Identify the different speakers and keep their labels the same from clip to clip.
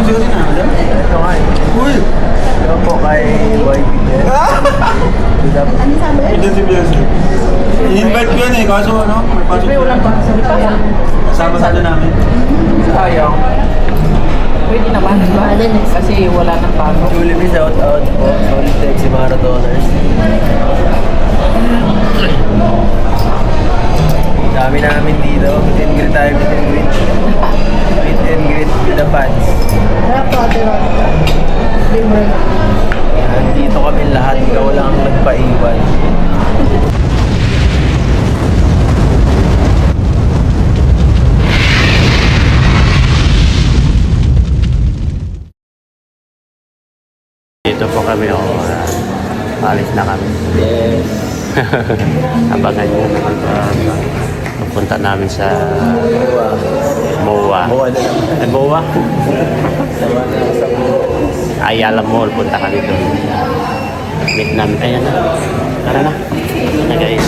Speaker 1: Music kasi na, madam?
Speaker 2: Ito nga eh.
Speaker 1: Uy!
Speaker 2: Ito po kay YPS.
Speaker 3: Ano sabi?
Speaker 1: Ito si Beyonce. I-invite ko yun eh, kaso ano, may pasok
Speaker 3: May ulan pa. Sabi pa.
Speaker 1: Kasama sa atin namin.
Speaker 4: Sayang. Pwede naman, di ba? Kasi wala nang bago.
Speaker 2: Julie, shout out po. Solid text si Marathoners. Dami namin dito. Meet and greet tayo, meet and greet. Meet and greet with the fans.
Speaker 3: Harap to, ate Ron. Libre na.
Speaker 2: Nandito kami lahat. Ikaw lang ang nagpaiwan.
Speaker 5: Dito po kami, alis na kami.
Speaker 2: Yes.
Speaker 5: Abangan nyo naman pupunta namin sa MOA.
Speaker 2: Buwa na lang.
Speaker 5: Ay, MOA?
Speaker 2: Sama na sa buwa.
Speaker 5: Ayala Mall, punta kami doon. Meet namin. Ayan na. Tara na. Na guys.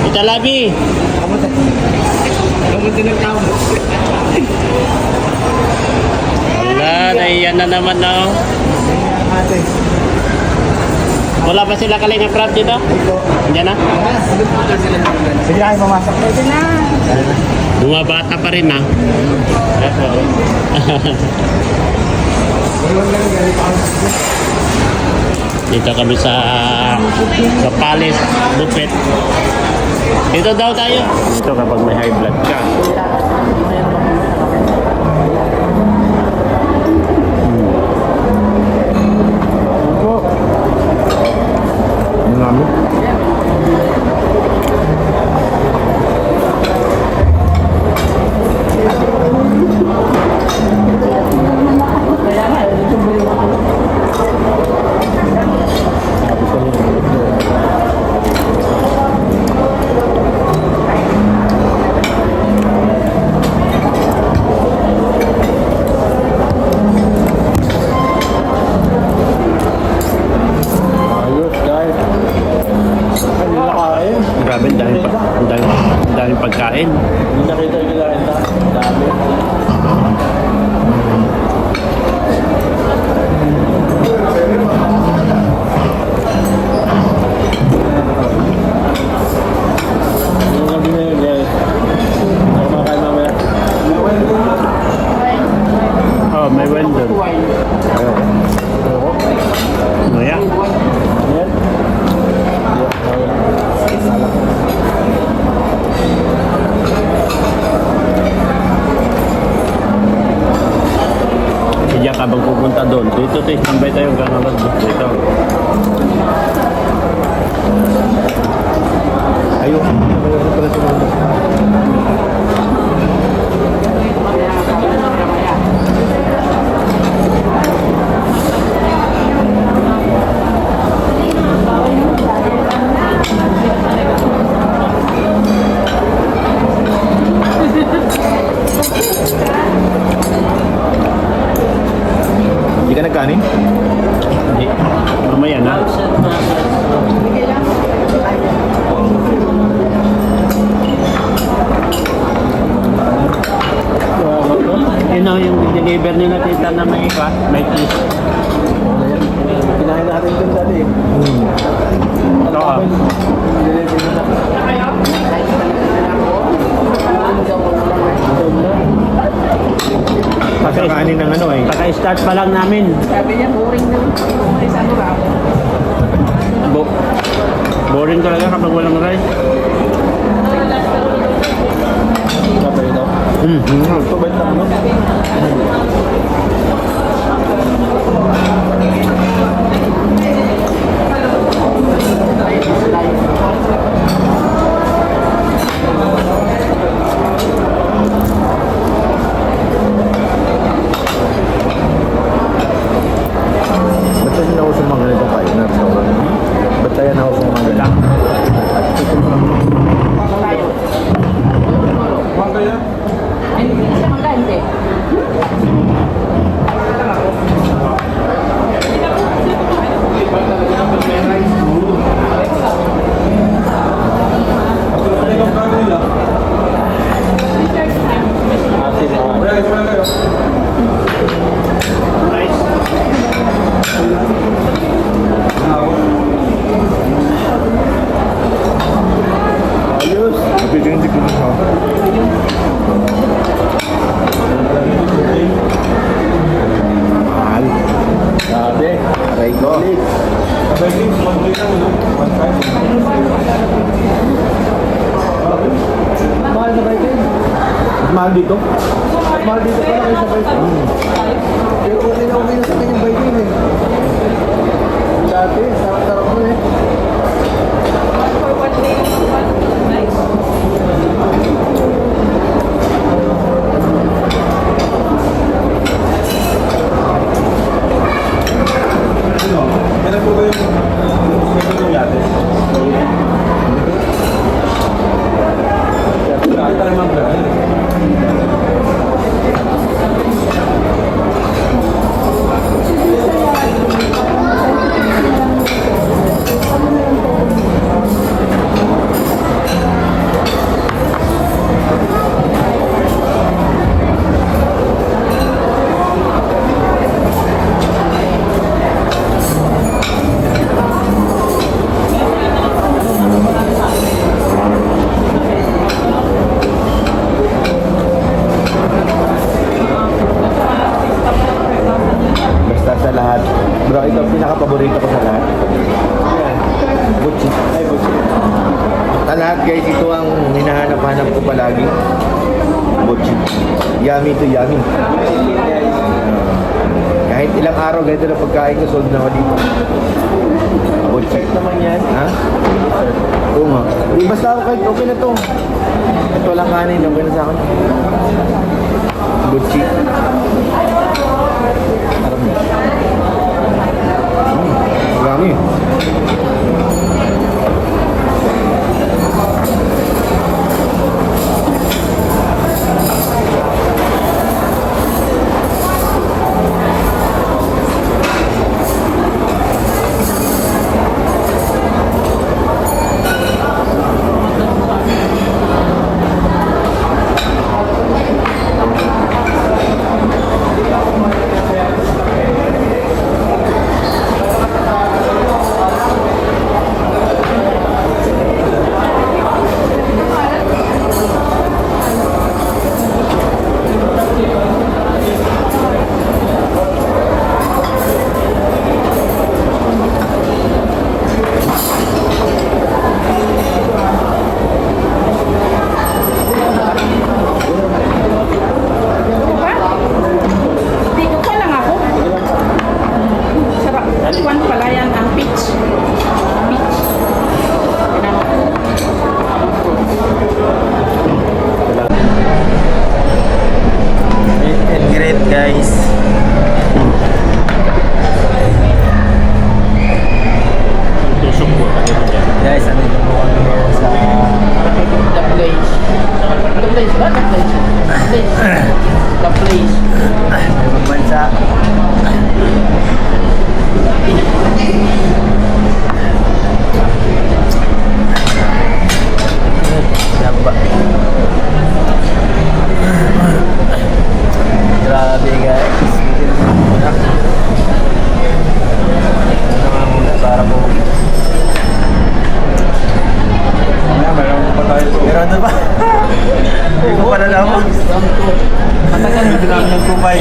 Speaker 5: Ita Labi! Wala, naiyan na naman na. Wala pa sila Kalinga Prab dito? Diyan na?
Speaker 2: Sige kayo pumasok.
Speaker 3: Pwede na.
Speaker 5: Bumabata pa rin ha. Dito kami sa Palace Buffet. Dito daw tayo. Dito kapag may high blood ka. Grabe, ang daming pagkain.
Speaker 2: Hindi nakita yung kinakita. Dami. Yung gabi na yun, guys. Ako makakain mamaya.
Speaker 5: Oh, may wine doon. Maya.
Speaker 2: Ayan.
Speaker 5: Sige ka bang pupunta doon. Dito tayo, tambay tayo hanggang alas dito.
Speaker 2: Ayun. Ayun pala sumunod. Hindi ka nagkanin?
Speaker 5: Hindi. Mamaya na. Yun o, yung deliver nila tita na may iba, may cheese.
Speaker 2: Kinain natin dun dati eh.
Speaker 5: Oo.
Speaker 2: Deliver na lang. Kakainin ng ano eh.
Speaker 5: Pagka-start pa lang namin.
Speaker 4: Sabi niya, boring na. Sa ano ba?
Speaker 5: Boring talaga kapag walang rice.
Speaker 2: Sabay daw. Tubay na ano? Ba't kasi na ako sa mga ganitong kainan? Ba't kaya na ako sa mga ganitong?
Speaker 4: Ay, hindi siya maganda.
Speaker 1: mahal dito?
Speaker 3: Mahal dito pala kayo sa bike. Pero okay na sa kanyang bike yun eh. Dati, sarap-sarap mo eh.
Speaker 4: For one day, nice.
Speaker 1: Ano? Kailan po ba yung yate? Kaya tayo mag-vlog.
Speaker 2: Basta sa lahat. Bro, ito ang pinaka-paborito ko sa lahat. Yan. Butchi. Ay, butchi. Sa lahat guys, ito ang hinahanap-hanap ko palagi. Butchi. Yummy to yummy. Kahit ilang araw ganito na pagkain ko, sold na ako dito. Butchi. Naman yan. Ha? Oo nga. Di basta ako kahit okay na to. Ito lang kanin, okay na sa akin. Butchi. Sarap mo. Yummy.
Speaker 4: Dito pa lang ako. Sarap. One pala yan, ang peach. Peach.
Speaker 2: Meet and greet guys.
Speaker 5: Tusok po.
Speaker 2: Guys, ano yung po kami ngayon sa
Speaker 4: The place. The place ba? The place. The place. The place.
Speaker 2: ibang bansa. Yamba. Grabe guys. Muna. Muna para po.
Speaker 1: Meron pa tayo po.
Speaker 2: Meron na ba? Hindi ko pala naman.
Speaker 1: Matagal na namin yung 2.5.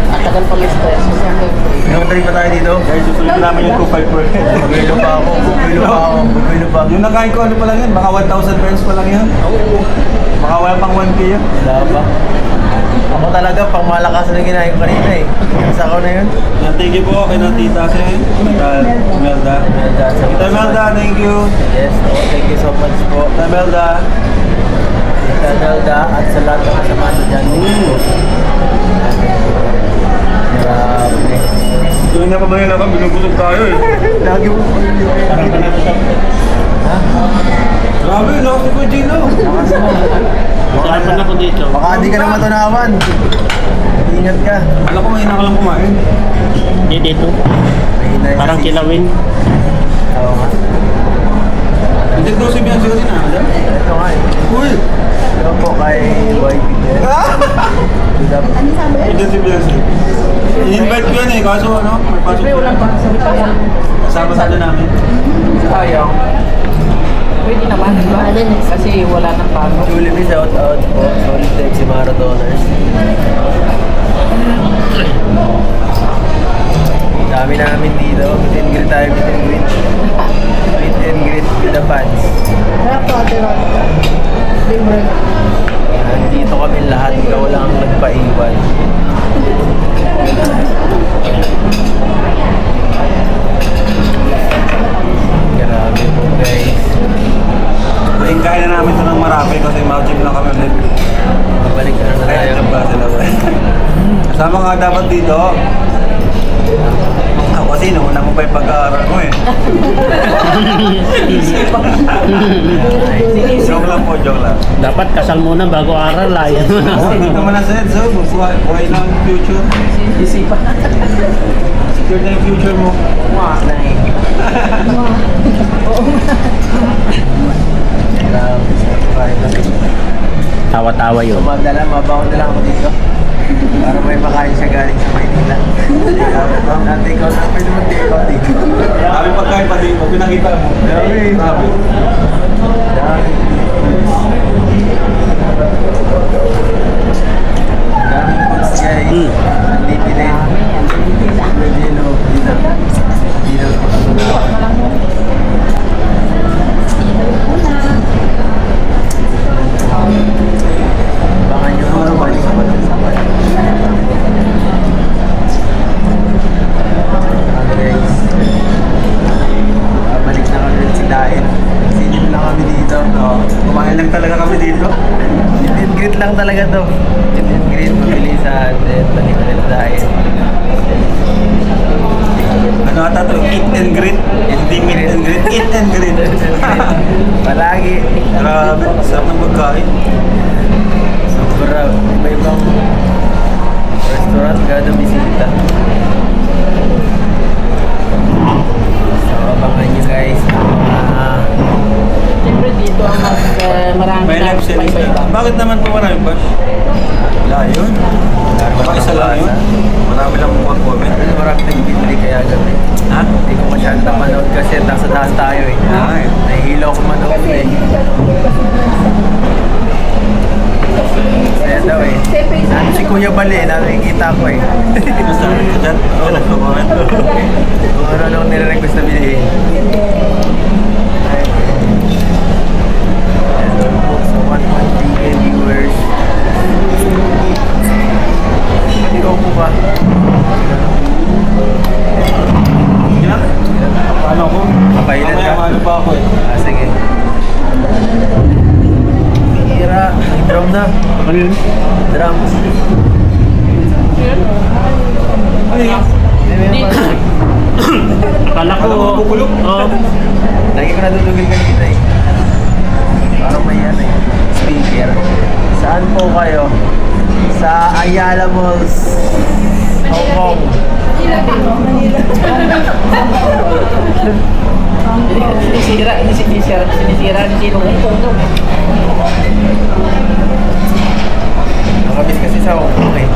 Speaker 4: Ang tagal pala ito.
Speaker 2: Meron pa tayo dito.
Speaker 1: Guys, susunod namin yung 2.5 per head.
Speaker 2: Bumilo pa ako. Bumilo pa ako. Bumilo pa ako.
Speaker 1: Yung nakain ko ano pa lang yan, baka 1,000 pesos pa lang yan. Baka wala pang 1K yan.
Speaker 2: Wala ba? Ako talaga pang malakas na kinain ko kanina eh. Sa ako na yun.
Speaker 1: Thank you po kay Tita si Melda. Tita Melda, thank you.
Speaker 2: Yes, oh, thank you so much po.
Speaker 1: Tita Melda.
Speaker 2: Tita Nelda at sa lahat ng kasama nyo dyan. Grabe.
Speaker 1: Doon na pa ba nila ka, binubusog tayo eh.
Speaker 2: Lagi mo pa yun. Ha?
Speaker 1: Grabe, lakas ko Gino.
Speaker 5: Sarapan ako dito.
Speaker 2: Baka di ka na matunawan. Ingat ka.
Speaker 1: Alam ko mahina ka lang kumain.
Speaker 5: Hindi dito.
Speaker 2: Mahina yun
Speaker 5: Parang
Speaker 2: sa sisi.
Speaker 5: kilawin.
Speaker 2: Oo nga.
Speaker 1: Hindi ko si Biancio din ah.
Speaker 2: Ito nga eh.
Speaker 1: Uy!
Speaker 2: Ito po kay YB din. Good up.
Speaker 1: Hindi si Biancio. I-invite ko yan eh, kaso ano, may pasok.
Speaker 4: Siyempre, walang pagsalita yan.
Speaker 1: Kasama sa namin.
Speaker 4: Sayang. Pwede naman, di ba? Kasi wala nang bago.
Speaker 2: Jollibee, shout out po. Solid Texi Marathoners. Dami namin dito. Meet and greet tayo, meet and greet. Meet and greet with the fans.
Speaker 3: Harap to ate Ron. Libre. Nandito kami lahat, ikaw lang ang nagpaiwan. Grabe po guys.
Speaker 1: Kaya na namin ito ng marami kasi mag-gym na kami ulit.
Speaker 3: Babalik na na
Speaker 1: Kaya
Speaker 3: tayo.
Speaker 1: na ba sila ba? Kasama nga dapat dito. Ako kasi nauna mo pa yung pag-aaral mo eh. Joke lang po, joke lang.
Speaker 5: Dapat kasal muna bago aral ay.
Speaker 1: Oo, hindi naman na said, so buhay na ang future.
Speaker 4: Isipan.
Speaker 1: Secure na yung future mo.
Speaker 3: Grabe sa bahay na.
Speaker 5: Tawa-tawa yun.
Speaker 3: Mabaon na lang ako dito. Para may makain siya galing sa Maynila. Natin ikaw na, pwede mo take out dito.
Speaker 1: Dami pagkain pa din mo, pinakita mo.
Speaker 3: Dami.
Speaker 1: Dami.
Speaker 3: Dami. Dami foods guys. Nandito din. Medyo di na makatulakan. Bangan nyo naman balik sa pagkasapan. Guys, balik na kami ulit si Dain. Sinip lang kami dito.
Speaker 1: Kumain lang talaga kami dito.
Speaker 3: Meet and greet lang talaga to. Meet and greet, mabilisan. Then, balik ulit Dain.
Speaker 1: Ano ata to? Eat and greet. Hindi meet and greet. Eat and greet.
Speaker 3: Palagi.
Speaker 1: Grabe, sarap ng pagkain.
Speaker 3: Sobra. Iba-ibang restaurant kada bisita. So, abangan nyo guys.
Speaker 4: Siyempre dito ang mas marami
Speaker 1: May live selling na. Bakit naman po marami pa? Wala yun. Baka isa lang yun. Marami lang po mag-comment.
Speaker 3: Marami nagbibili kaya gabi.
Speaker 1: Ha?
Speaker 3: Hindi ko masyadong napanood kasi nasa taas tayo eh.
Speaker 1: Ay.
Speaker 3: Nahihilo ako manood eh. Kaya daw eh. Ano si Kuya Bali, nakikita ko eh.
Speaker 1: Nasaan ka dyan? Oo, nag-comment.
Speaker 3: Kung ano nire-request na bilhin. So 1.3k viewers. Ikaw po ba?
Speaker 1: Sige na. Paano ko?
Speaker 3: Kapailan ka?
Speaker 1: Mamaya ano pa ako eh.
Speaker 3: Sige. Hira, may drum na.
Speaker 5: Ano yun?
Speaker 3: Drum.
Speaker 1: Ano yun?
Speaker 5: Akala ko.
Speaker 1: Akala mo bubulok?
Speaker 5: Oo.
Speaker 3: Lagi ko natutugil kanina eh. Parang may ano eh. Speaker. Saan po kayo? Sa Ayala Malls, Hong Kong.
Speaker 4: Sinisira ni Sinong Hong.
Speaker 3: Nakabis kasi sa Hong Kong eh.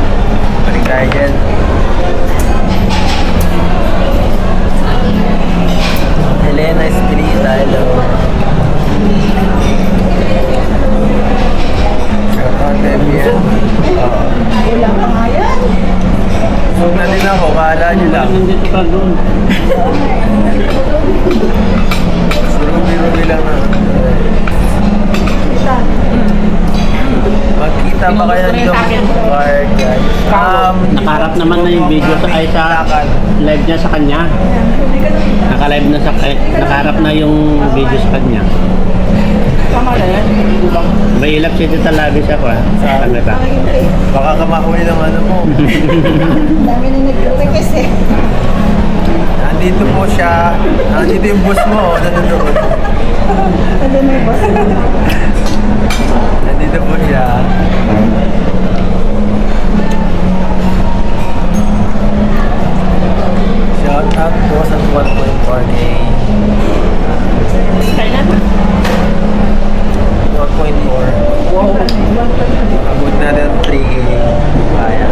Speaker 3: Balik tayo dyan. Helena Espinita, hello. Shout out Debian.
Speaker 6: Wala pa nga yan.
Speaker 3: Huwag na din ako, kala nyo lang.
Speaker 5: Nandito ka doon.
Speaker 3: Ruby lang na. Magkita ba kayo nito? Card, guys.
Speaker 5: Nakaharap naman na yung video sa ay sa live niya sa kanya. Naka-live na sa nakaharap na yung video sa kanya.
Speaker 4: Tama na yan.
Speaker 5: May ilap si Tita Labis ako sa camera.
Speaker 3: Baka kamahuli ng ano mo.
Speaker 6: Dami na nag-request eh.
Speaker 3: Nandito po siya. Nandito yung boss mo. Nandito.
Speaker 6: Ano na yung boss?
Speaker 3: Nandito po siya. Shout out po sa 1.4K.
Speaker 4: Kailan?
Speaker 3: 1.4.
Speaker 4: Wow.
Speaker 3: Abot natin 3K. Kaya.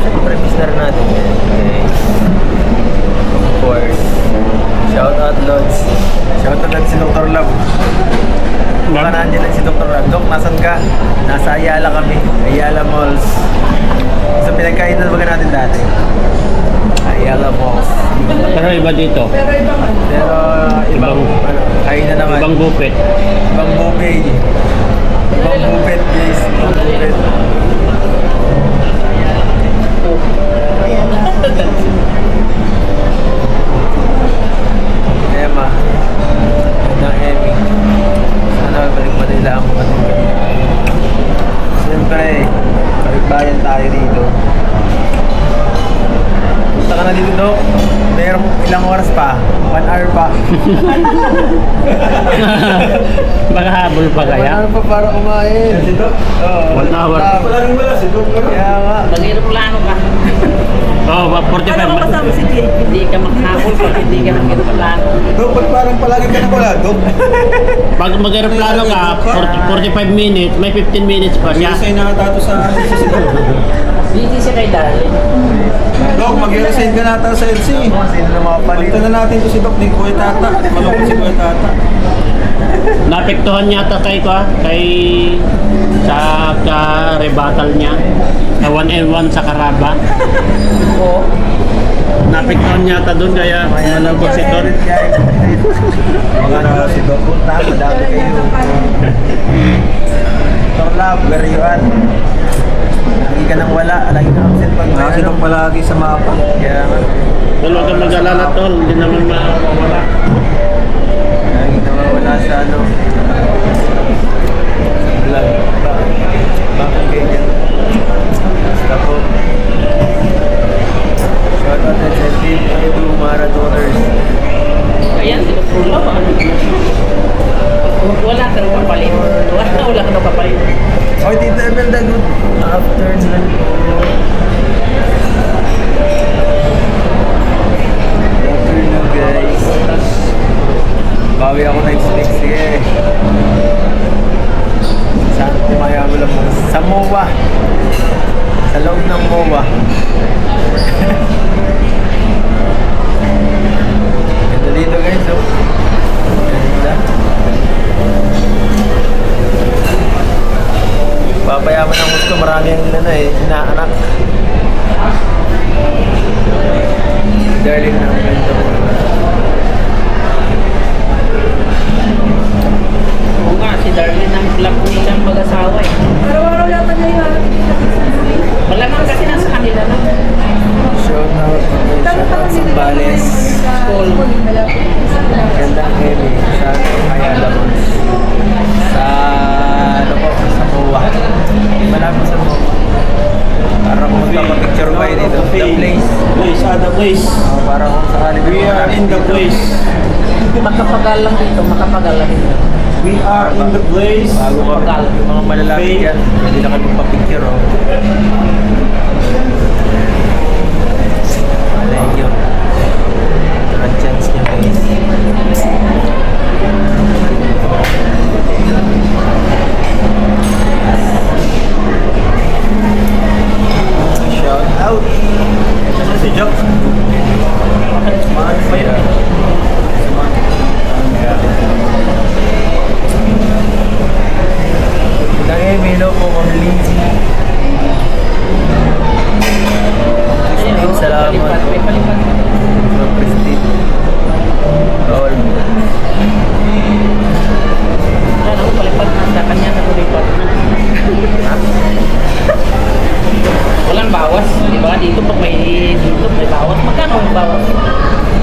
Speaker 3: Siyempre, miss na rin natin. Okay. Of course. Shout out Lods. Shout out si Dr. Love. Baka nandiyan lang si Dr. Love. Dok, nasan ka? Nasa Ayala kami. Ayala Malls. Sa pinagkainan baga natin dati. Ayala Malls.
Speaker 5: Pero iba dito.
Speaker 6: Pero ibang ano.
Speaker 3: Pero ibang
Speaker 5: Ibang-
Speaker 3: kainan naman.
Speaker 5: Ibang gupit.
Speaker 3: Ibang buffet. Bangupit guys. Bangupit. Emma. Ng Emmy. Sana balik Manila ang mga ito. Siyempre, bayan tayo dito. Punta ka na dito, Dok. Mayroong ilang oras pa. 1 hour pa.
Speaker 5: Baka habol pa
Speaker 3: 1
Speaker 5: kaya?
Speaker 3: hour pa para kumain.
Speaker 1: Si Doc.
Speaker 3: Oo.
Speaker 5: 1 hour.
Speaker 1: Palaging wala si Doc.
Speaker 3: Kaya nga.
Speaker 4: Mag-aeroplano ka.
Speaker 5: Oo, 45.
Speaker 6: Ano ko kasama si JP?
Speaker 4: Hindi ka makahabol pag hindi ka mag-aeroplano.
Speaker 1: Doc, ba't parang palagi ka na wala, Doc?
Speaker 5: Pag mag-aeroplano ka, 45 minutes, may 15 minutes pa siya.
Speaker 1: Mag-resign na ata to sa si Doc.
Speaker 4: Busy siya kay Darlene.
Speaker 1: Doc, mag-resign ka na ata sa LC.
Speaker 3: Sino na mga palit?
Speaker 1: Punta na natin to si Doc, ni Kuya Tata. Malungkot si Kuya Tata.
Speaker 5: Napektuhan yata kay sa rebuttal niya. Sa 1-1 sa Karaba.
Speaker 4: Oo.
Speaker 5: Napektuhan yata doon kaya malungkot si Ton.
Speaker 3: Mga ano si Doc. Punta, madami kayo. Dr. Love, where you at? Lagi ka nang wala. Lagi ka absent pag may
Speaker 1: Si
Speaker 3: ano.
Speaker 1: Doc palagi sa mapa.
Speaker 3: Kaya nga.
Speaker 5: Tol, huwag kang mag-alala, Tol. Hindi naman mawawala.
Speaker 3: Lagi ka wala sa ano. Sa vlog. Bakit kayo dyan? Basta po. Shout out and send team to marathoners.
Speaker 4: Ayan, si Dr. Love. Wala ka nang kapalit. Wala ka nang kapalit.
Speaker 3: Oh, Tita Emelda, good afternoon. Good afternoon, guys. Bawi ako next week. Sige. Saan kumaya mo lang mo? Sa MOA. Sa loob ng MOA. Ganda dito, guys. Oh. Ganda. Papayaman ang gusto, marami ang inaanak. Darling ng ganda mo.
Speaker 4: Oo nga, si Darlene ang vlog nilang mag-asawa eh.
Speaker 6: Araw-araw yata niya yung
Speaker 4: Malamang kasi nasa kanila na.
Speaker 3: Shout out. Shout out sa Bales.
Speaker 4: School.
Speaker 3: Gandang Hemi. Sa Ayala mo. Sa ano po? Sa MOA. Malapit sa MOA. Para kung magpapapicture kayo dito. The place.
Speaker 1: Place, the place.
Speaker 3: Para kung sakali
Speaker 1: We are in the place.
Speaker 4: Makapagal lang dito, makapagal lang dito.
Speaker 1: We are in the place.
Speaker 3: Bago ka, yung mga malalapit yan, hindi na kayo magpapicture, oh. Thank you. Ito ang chance niyo, guys. Shout out.
Speaker 1: Si Jock.
Speaker 3: Samahan pa yun. Milo po, Ma'am Lindsay. Christine, salamat po.
Speaker 4: May palipat.
Speaker 3: Ma'am Christine. All.
Speaker 4: Ano, palipat na sa kanya na palipat na. Walang bawas, di ba? Dito pag may bawas. Magkano ang bawas?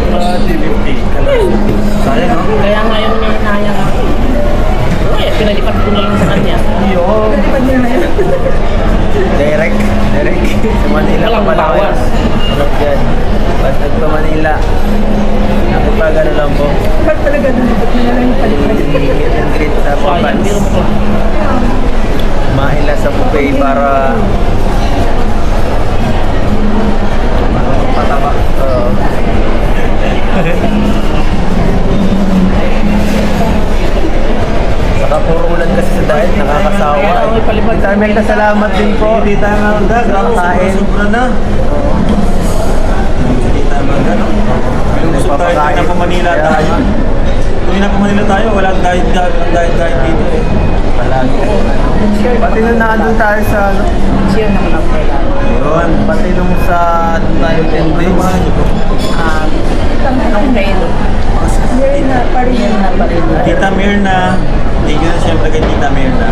Speaker 1: 50. Sayang, no?
Speaker 4: Kaya ngayon may hinayang ako. Ay, pinalipat ko na lang sa kanya.
Speaker 3: Yo. Direct. Sa Manila
Speaker 4: Walang
Speaker 3: pa pala kayo.
Speaker 4: bawas.
Speaker 3: Harap dyan. Pag nagpa Manila, ako pa gano'n lang po.
Speaker 6: Ba't talaga dapat nila lang yung palipas?
Speaker 3: Meet and greet sa
Speaker 4: So, ayun,
Speaker 3: Pabans.
Speaker 4: biro mo.
Speaker 3: Maila sa buffet para pataba. Saka puro ulan kasi sa diet, nakakasawa.
Speaker 4: Kaya may palipad.
Speaker 3: Tita Imelda, salamat din po.
Speaker 1: Hindi tayo mangga. Grabe,
Speaker 3: Kain.
Speaker 1: sobra na. Hindi tayo mangga, no? Gusto tayo na pa Manila tayo. Kung na pa Manila tayo, walang diet dito eh.
Speaker 3: Palagi. Pati nung nandun tayo sa ano,
Speaker 4: Cheer naman ako kailangan.
Speaker 1: Yun.
Speaker 3: pati nung sa doon tayo 10 days.
Speaker 4: Anong kayo?
Speaker 6: Yan na, parin
Speaker 4: Yan na pa rin.
Speaker 1: Tita Mirna, thank you na siyempre kay Tita Mirna.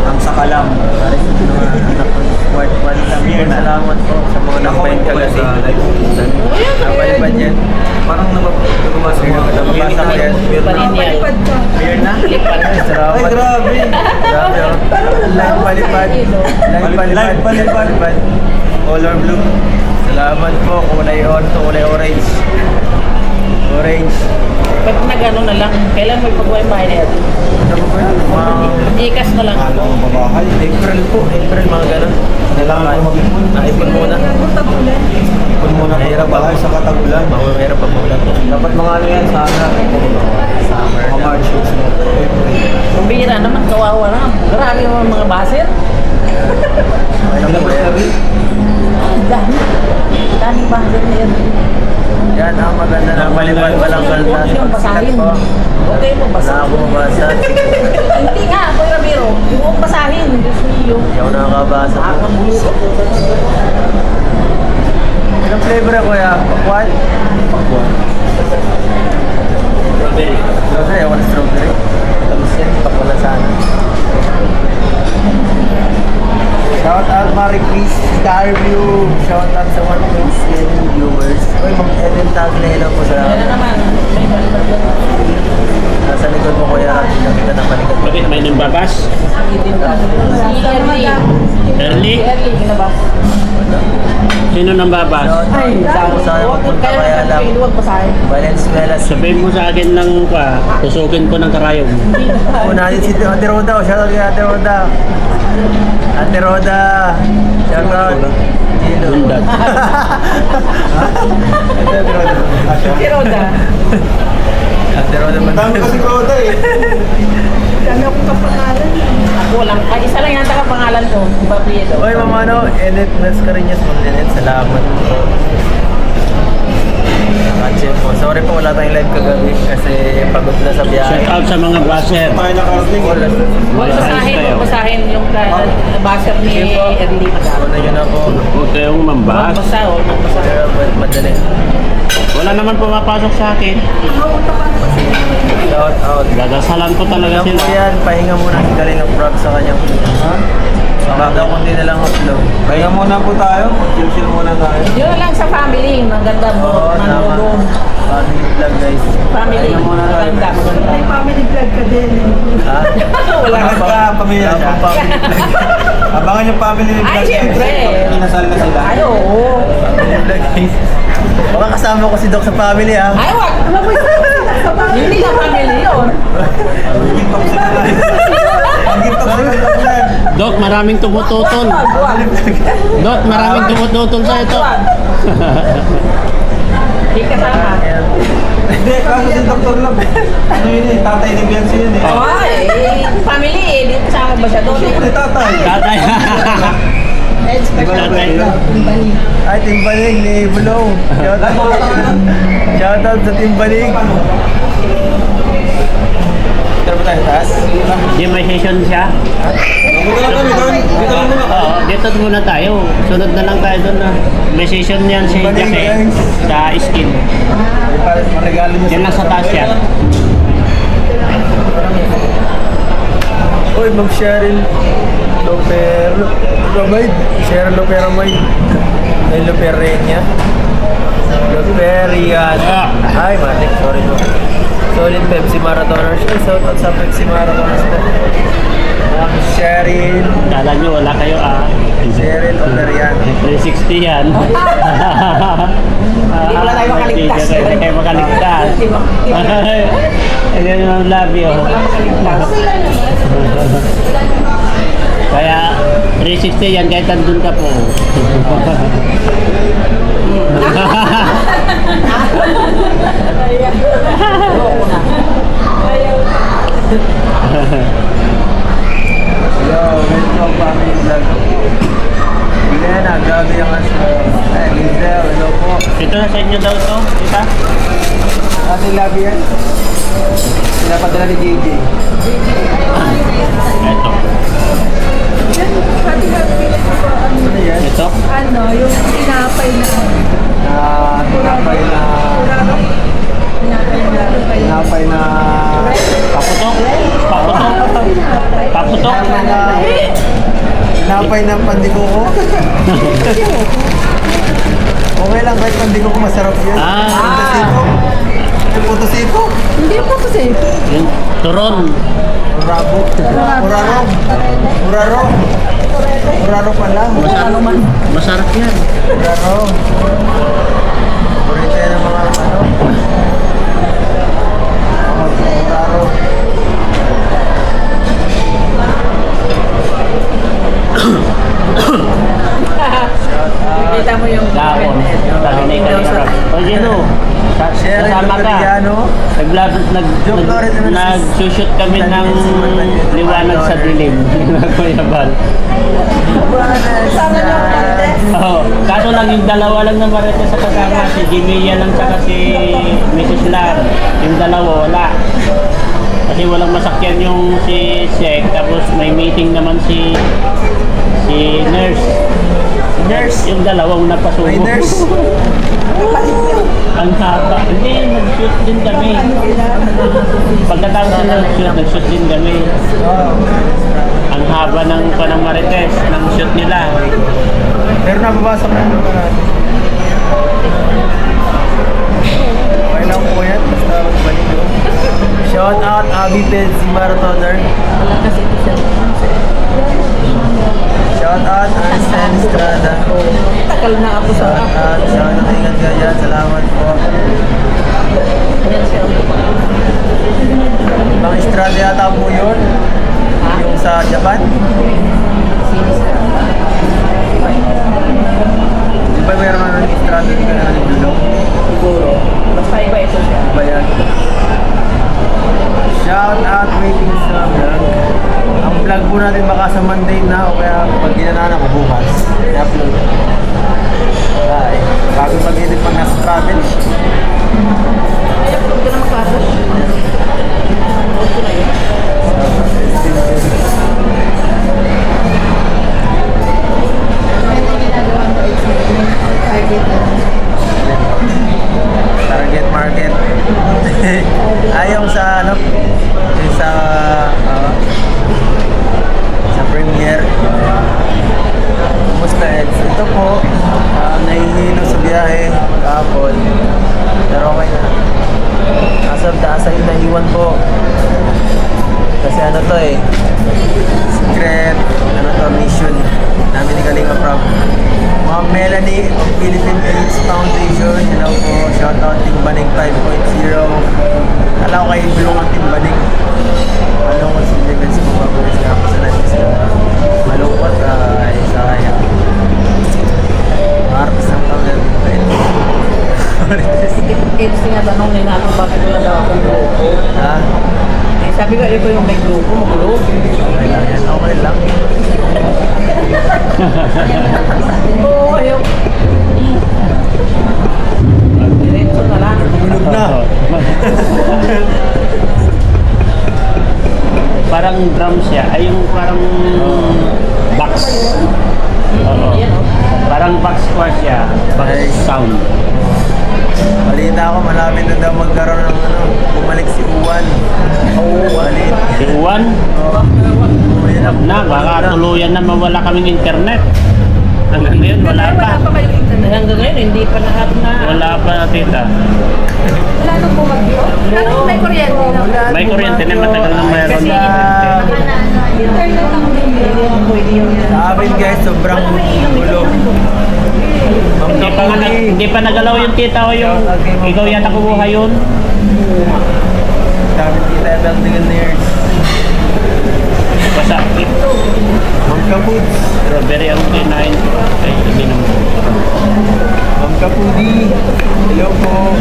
Speaker 1: Ang sakalam.
Speaker 3: Salamat po sa mga nakapain kagabi. Napalipad yan.
Speaker 1: Parang nababasa ko.
Speaker 3: Nababasa ko yan.
Speaker 4: Pa rin yan.
Speaker 6: Palipad ka.
Speaker 3: Mirna?
Speaker 1: Ay,
Speaker 3: Salamat.
Speaker 1: grabe.
Speaker 3: Grabe oh. Live palipad.
Speaker 1: Live palipad.
Speaker 3: Color blue. Salamat po. Kulay kulay orange. Orange.
Speaker 4: Pag nag-ano na lang, kailan may pag-wifi na yan? Ikas na lang.
Speaker 3: April po. April mga ganun. Naipon muna.
Speaker 6: Tagulan.
Speaker 1: Ipon muna
Speaker 3: Mahirap
Speaker 1: pag
Speaker 3: ako.
Speaker 1: sa katagulan.
Speaker 3: Mahirap pag maulan po.
Speaker 1: Dapat mga ano yan, sana.
Speaker 3: Summer.
Speaker 1: Mga March.
Speaker 4: Kumbira naman, kawawa na. Grabe yung mga baser.
Speaker 3: Ano po yan?
Speaker 4: Ang dami. Daming baser na yan.
Speaker 3: Yan ang maganda ng palipad walang kaltas.
Speaker 4: Huwag yung basahin.
Speaker 3: po.
Speaker 4: Huwag kayo
Speaker 3: Wala
Speaker 4: magbasa.
Speaker 3: akong mabasa.
Speaker 4: Hindi nga, Kuya Ramiro. Huwag basahin. Diyos niyo.
Speaker 3: Hindi ako nakakabasa. Anong flavor ako kuya? Pakwan? Strawberry. Strawberry? Ako na strawberry. Tamis yan. Pakwan sana. Shout out Marie Chris Starview. Shout out sa 1 million viewers. Uy, Ma'am Ellen Taglelo po sa
Speaker 4: Kaya naman. May balibat yan.
Speaker 3: nasa likod mo kuya. Nakita ng balikat.
Speaker 5: Bakit may nambabas?
Speaker 4: Si Erly.
Speaker 5: Early?
Speaker 4: Si Erly, ginabas.
Speaker 5: Sino nambabas?
Speaker 3: Shout out sa kung saan
Speaker 4: Huwag
Speaker 3: pupunta
Speaker 4: kayo
Speaker 3: kaya lang.
Speaker 4: huwag basahin.
Speaker 3: Valenzuela.
Speaker 5: Sabihin mo sa akin ng tusukin ko ng karayom.
Speaker 3: Unahin si Ate Roda. Shout out kay Ate Roda. Ate Roda. Shout out.
Speaker 5: Bundag.
Speaker 4: Si Roda.
Speaker 3: Ate Roda.
Speaker 1: Dami kasi Roda eh.
Speaker 6: Dami akong kapangalan.
Speaker 4: Ako lang. Ay, isa lang yata ka pangalan ko. Papriedo.
Speaker 3: Oy, Mama, Enid Mascareñas, Ma'am Janet, salamat po. Nakachip po. Sorry po, wala tayong live kagabi kasi pagod na sa biyahe.
Speaker 5: Shout out sa mga baser.
Speaker 1: Tayo nakarating.
Speaker 4: Huwag basahin, huwag basahin yung baser ni Erly.
Speaker 3: Una yun na po.
Speaker 5: Huwag kayong
Speaker 4: Huwag
Speaker 5: mambas.
Speaker 4: basa, huwag basa.
Speaker 3: Pero madali.
Speaker 5: Wala naman pumapasok sa akin.
Speaker 3: Shout out.
Speaker 5: Dadasalan ko talaga
Speaker 3: Alam
Speaker 5: sila.
Speaker 3: po yan, pahinga muna si Galing ng Prog sa kanyang baka kundi na lang upload.
Speaker 1: Kaya muna po tayo. Chill-chill muna tayo.
Speaker 4: Yun na lang sa family. Maganda mo.
Speaker 3: Oo, tama.
Speaker 4: Nanonood.
Speaker 3: Family vlog guys.
Speaker 4: Family.
Speaker 1: Kaya muna tayo.
Speaker 4: Maganda. Maganda.
Speaker 6: May family vlog ka din.
Speaker 3: Ha?
Speaker 4: Wala
Speaker 1: Bakit
Speaker 4: ka.
Speaker 1: ka pamilya
Speaker 3: Wala
Speaker 1: siya?
Speaker 3: pang family vlog.
Speaker 1: Abangan yung family ni
Speaker 4: Ay,
Speaker 1: Vlog.
Speaker 4: syempre.
Speaker 1: Inasal na sila.
Speaker 4: Ay, oo.
Speaker 3: Family vlog guys. Baka kasama ko si Doc sa family ha.
Speaker 4: Ay, wag. Hindi na family yun.
Speaker 1: Ang gintong sila na. Ang gintong sila na plan.
Speaker 5: Dok, maraming tumututol.
Speaker 4: Wag.
Speaker 5: Dok, maraming tumututol sa ito.
Speaker 4: Wag. Hindi kasama.
Speaker 3: Ayan.
Speaker 1: Hindi, kaso si Dr. Love. Ano yun eh, tatay ni Biancy yun eh.
Speaker 4: Ay, family eh. Di kasama ba siya doon?
Speaker 1: Siyempre tatay.
Speaker 5: Tatay. Tatay.
Speaker 3: Ay, Timbalig ni Bulong. Shout out. Shout out sa Timbalig. Dito ba tayo taas?
Speaker 5: Yung may session siya.
Speaker 1: Dito lang kami doon. Dito lang muna.
Speaker 5: Oo, dito muna tayo. Sunod na lang tayo doon na. May session yan si Jackie sa skin.
Speaker 3: Para regalo niyo.
Speaker 5: Yan lang sa taas yan.
Speaker 3: Uy, Ma'am Cheryl Lopero. Ramay. Cheryl Lopero may. Ay, Lopereña. Loperian. Ay, matik. Sorry po. Solid Pepsi Marathoners. Shout out sa Pepsi Marathoners po. Ma'am Cheryl.
Speaker 5: Kala nyo wala kayo
Speaker 3: Cheryl Loperian.
Speaker 5: 360 yan.
Speaker 4: Hindi wala tayo makaligtas.
Speaker 5: Hindi kayo makaligtas. Ayan yung labi oh.
Speaker 4: Wala makaligtas.
Speaker 5: Kaya 360 yan kahit andun ka po.
Speaker 4: Ayoko na.
Speaker 3: Yo, welcome family vlog. Elena, grabe yung aso. Ay, Lizel, hello po.
Speaker 5: Ito na sa inyo daw to, kita?
Speaker 3: Ating labi yan. Pinapadala ni JJ.
Speaker 5: Ito.
Speaker 6: Yan, sabi nga, pilit ko pa,
Speaker 3: Ano yan?
Speaker 5: Ito?
Speaker 6: ano, yung tinapay na,
Speaker 3: Tinapay na...
Speaker 6: tinapay na,
Speaker 3: Tinapay na...
Speaker 5: Kaputok?
Speaker 3: Tinapay ng pandiko ko. Okay lang kahit pandiko ko masarap yun. Puto-siko. Puto-siko.
Speaker 6: Hindi po kasi.
Speaker 5: Yung turon.
Speaker 3: Urabo. Uraro. Uraro. Uraro pala.
Speaker 5: Masarap yan.
Speaker 3: Uraro. Paborito yan ng mga ano. Uraro.
Speaker 4: Kita mo yung
Speaker 5: Dahon. Sabi na ikaw. O Gino,
Speaker 3: Share
Speaker 5: kasama ka. Nag-shoot kami ng liwanag sa dilim. Nagmayabal. Oo. Kaso lang yung dalawa lang na Marites sa kasama. Si Jimia lang saka si Mrs. Lar. Yung dalawa wala. Kasi walang masakyan yung si Sek. Tapos may meeting naman si nurse.
Speaker 3: Nurse.
Speaker 5: Yung dalawang napasubo.
Speaker 3: May nurse.
Speaker 5: Ang haba. Hindi, nag-shoot din kami. Pagkatapos na nag-shoot din kami. Ang haba ng panang Marites, ng shoot nila.
Speaker 3: Pero nababasa ko yung mga natin. Okay lang po yan. Basta magbalik ko. Shout out Abby Ped, si Marathoner.
Speaker 4: Wala kasi ito siya.
Speaker 3: Shout out Arsen Estrada.
Speaker 4: Takal na ako sa
Speaker 3: Shout out ingat ka dyan. Salamat po.
Speaker 4: Yan siya.
Speaker 3: Ibang Estrada yata po yun. Yung sa Japan. Di ba meron na ng Estrada yung kaya ng dulong?
Speaker 4: Siguro. Basta iba ito siya.
Speaker 3: Ba yan? Shout out waiting sa vlog. Ang vlog po natin baka sa Monday na o kaya pag ginanaan ako bukas. I-upload. Ay, bago mag-edit pag nasa travel.
Speaker 4: Ay, huwag ka na magpasok. Huwag ko na yun.
Speaker 3: Target market. Ayaw sa ano? Yung sa premiere. Kumusta Eds? Ito po, nahihilo sa biyahe kahapon. Pero okay na. Asab yung naiwan po. Kasi ano to eh, secret, ano to, mission namin ni Kalinga Prab. Ma'am Melanie of Philippine AIDS Foundation, hello po, shout out Team Banig 5.0. Alam ko kayo bulong ang Team Banig. Alam ko si Jevens po ba po sa ako sa natin sila. Malungkot ay sayang. Artist ang kami.
Speaker 4: It's tinatanong nila ako bakit wala daw akong grupo.
Speaker 3: Ha?
Speaker 4: Eh, sabi ko, ito yung may grupo, mag-group.
Speaker 3: Okay lang yan, okay lang.
Speaker 4: Oo, ayaw. Diretso na lang.
Speaker 3: Tulog na.
Speaker 5: Parang drum siya. Ay yung parang box. Oo.
Speaker 4: Yan, oh.
Speaker 5: Parang box square siya. Box
Speaker 3: Nice.
Speaker 5: sound.
Speaker 3: Balita ko, malapit na daw magkaroon ng ano, bumalik si Uwan. Balit.
Speaker 5: Si Juan, baka tuluyan na mawala kaming internet. Hanggang ngayon, wala pa.
Speaker 4: Hanggang ngayon, hindi pa lahat na.
Speaker 5: Wala pa, tita.
Speaker 6: Wala nang bumagyo. Ano may kuryente na?
Speaker 5: May kuryente na, matagal na mayroon na kuryente.
Speaker 6: Internet lang din yun.
Speaker 3: Sa amin guys, sobrang gulo.
Speaker 5: Hindi pa nagalaw yung tita o yung ikaw yata kumuha yun.
Speaker 3: Sabi kita ibang tingin na years.
Speaker 5: Basta,
Speaker 3: Ma'am Kapuds.
Speaker 5: strawberry ang kinain ko. Ay, hindi naman.
Speaker 3: Ma'am Kapudi. Hello po.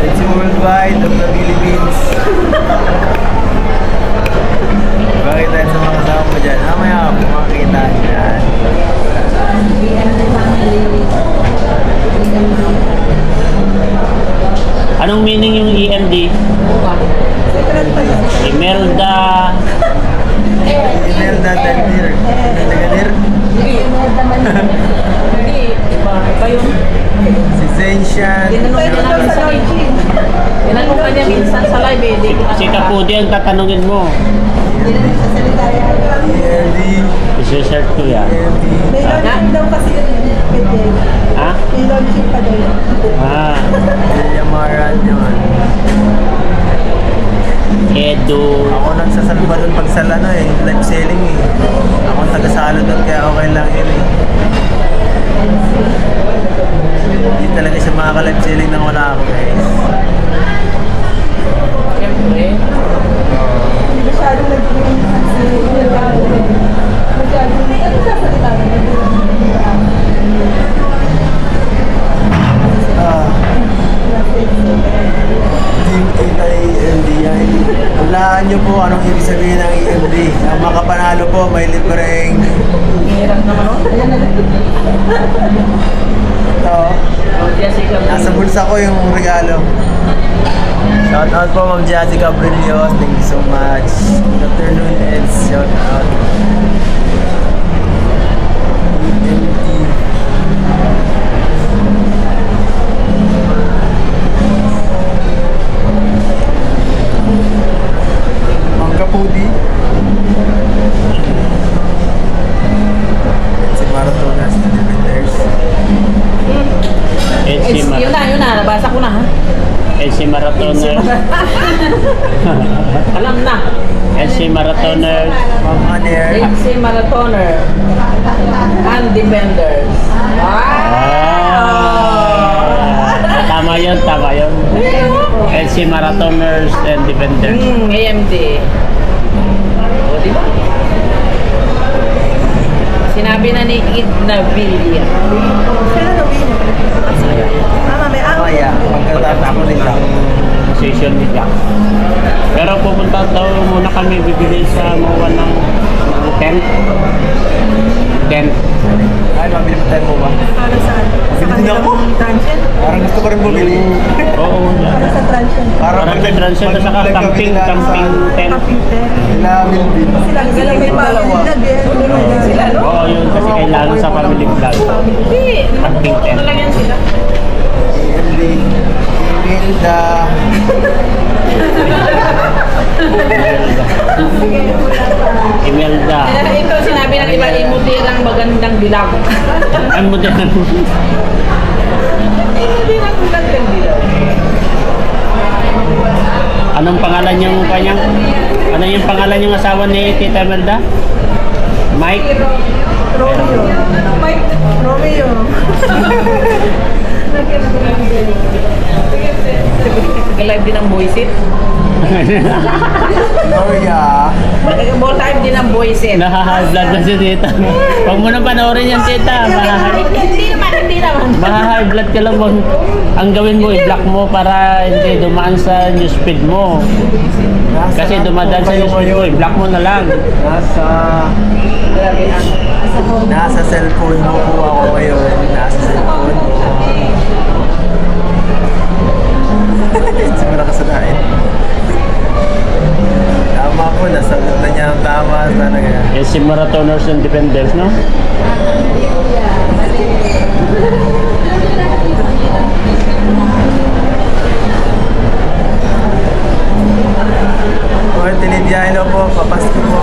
Speaker 3: It's worldwide of the Philippines. Bakit tayo sa mga kasama mo dyan? Mamaya ka po makakita dyan.
Speaker 5: Anong meaning yung EMD? Imelda.
Speaker 3: Imelda Tandir. Tandir.
Speaker 4: Hindi, iba yun.
Speaker 3: Si Zenshan.
Speaker 4: Tinanong ka niya minsan sa live, eh. Di ko
Speaker 5: Si Kapudi ang tatanungin mo.
Speaker 3: EMD.
Speaker 5: Isi-search ko yan.
Speaker 6: May launching daw kasi yun eh. Pwede.
Speaker 5: Ha?
Speaker 6: May launching pa daw.
Speaker 5: Ah,
Speaker 3: William Maran yun.
Speaker 5: Edu.
Speaker 3: Ako nagsasalba doon pag sa ano eh, live selling eh. Ako ang taga-salo doon kaya okay lang yun eh. Hindi talaga siya makaka-live selling nang wala ako guys.
Speaker 4: Siyempre.
Speaker 6: Hindi masyadong nag-green kasi masyadong ano sasalita na
Speaker 3: EMD yan. Hulaan niyo po anong ibig sabihin ng EMD. Ang makapanalo po may libreng
Speaker 4: Hirap naman oh.
Speaker 3: ito.
Speaker 4: Jessica.
Speaker 3: Nasa bulsa ko yung regalo. Shout out po Ma'am Jessica Brillios. Thank you so much. Dr. Nunez, shout out. EMD. Ma'am Kapudi. Si Maratonas, the Defenders.
Speaker 4: Yun na, nabasa ko na ha.
Speaker 5: LC Marathoner.
Speaker 4: Alam na.
Speaker 5: LC Marathoner.
Speaker 3: Ma'am Aner.
Speaker 4: AC Marathoner and Defenders.
Speaker 5: Tama yun, tama yun. LC Marathoners and Defenders.
Speaker 4: AMD. O, di ba? Sinabi na ni Edna Villa.
Speaker 6: Kailan gawin niya? May
Speaker 3: Maya, pagkatapos mo nila.
Speaker 5: Session nila. Pero pupunta daw muna kami bibili sa MOA ng tent. Tent.
Speaker 3: Ay, mabili mo tayo mo ba?
Speaker 6: Para saan? Sa kanilang transient?
Speaker 3: Parang gusto ko rin bumili.
Speaker 5: Oo.
Speaker 6: Para sa transient?
Speaker 5: Parang may transient na saka camping tent.
Speaker 6: Camping tent.
Speaker 3: Sila Wilbin.
Speaker 6: Silang may pamilya din. Sila, no?
Speaker 5: Oo, yun kasi kailangan sa family vlog.
Speaker 4: Hindi.
Speaker 5: Camping tent.
Speaker 4: Ano lang yan sila?
Speaker 3: Emily. Imelda.
Speaker 5: Imelda.
Speaker 4: Ito sinabi ng iba, imuti lang magandang dilag.
Speaker 5: Ang mo din.
Speaker 4: Imuti lang magandang dilag.
Speaker 5: Anong pangalan yung kanyang? Ano yung pangalan yung asawa ni Tita Imelda? Mike?
Speaker 6: Romeo. Romeo.
Speaker 4: Nag-live din ang Boysit.
Speaker 3: Maria.
Speaker 4: Nag-ball time din ang Boysit.
Speaker 5: Naha-high blood na si Tita. Huwag mo na panoorin yan, Tita.
Speaker 4: Hindi naman.
Speaker 5: Maha-high blood ka lang. Ang gawin mo, i-block mo para hindi dumaan sa newsfeed mo. Kasi dumadaan sa newsfeed mo, i-block mo na lang.
Speaker 3: Nasa cellphone mo po ako ngayon. Nasa cellphone mo. Siguro kasalain. Tama po, nasagot na niya ang tama talaga.
Speaker 5: Eh, si Marathoners and Defenders, no?
Speaker 3: Kung tinidyahin po, papasko po.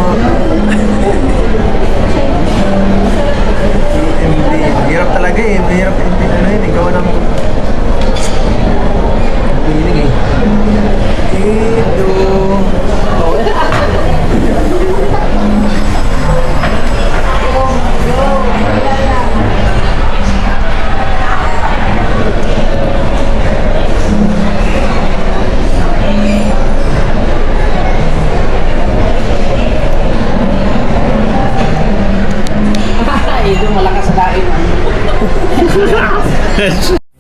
Speaker 3: Hirap talaga eh. Mahirap ano yun. Ikaw ng feeling eh. Ito.
Speaker 4: Ito malakas sa dain.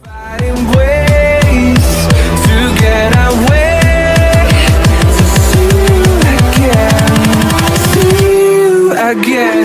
Speaker 7: Finding ways to get away, to see you again, see you again.